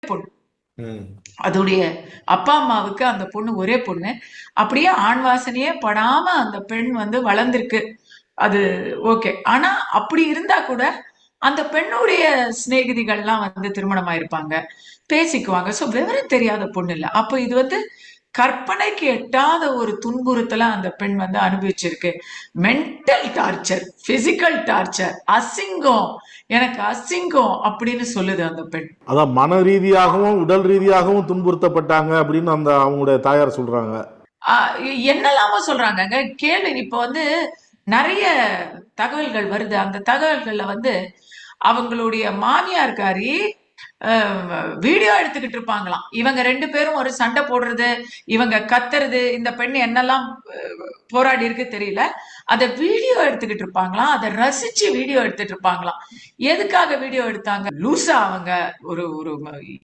பொண்ணு. அதோடைய அப்பா அம்மாவுக்கு அந்த பொண்ணு ஒரே பொண்ணு. அப்படியே ஆண் வாசனையே படாம அந்த பெண் வளர்ந்திருக்கு. அது ஓகே. ஆனா அப்படி இருந்தா கூட அந்த பெண்ணுடைய சிநேகிதிகள்லாம் திருமணம் ஆயிருப்பாங்க, பேசிக்குவாங்க. சோ விவரம் தெரியாத பொண்ணு இல்ல. அப்ப இது கற்பனைக்கு எட்டாத ஒரு துன்புறுத்தல அந்த பெண் அனுபவிச்சிருக்கு. மென்டல் டார்ச்சர், பிசிக்கல் டார்ச்சர், அசிங்கம், எனக்கு அசிங்கம் அப்படின்னு சொல்லுது அந்த பெண். அதான் மன ரீதியாகவும் உடல் ரீதியாகவும் துன்புறுத்தப்பட்டாங்க அப்படின்னு அந்த அவங்களுடைய தாயார் சொல்றாங்க. என்னெல்லாமோ சொல்றாங்க. கேளு, இப்ப நிறைய தகவல்கள் வருது. அந்த தகவல்கள்ல அவங்களுடைய மாமியார்காரி வீடியோ எடுத்துக்கிட்டு இருப்பாங்களாம். இவங்க 2 பேரும் ஒரு சண்டை போடுறது, இவங்க கத்துறது, இந்த பெண் என்னெல்லாம் போராடி இருக்கு தெரியல. அத வீடியோ எடுத்துக்கிட்டு இருப்பாங்களாம். அதை ரசிச்சு வீடியோ எடுத்துட்டு இருப்பாங்களாம். எதுக்காக வீடியோ எடுத்தாங்க? லூசா அவங்க ஒரு ஒரு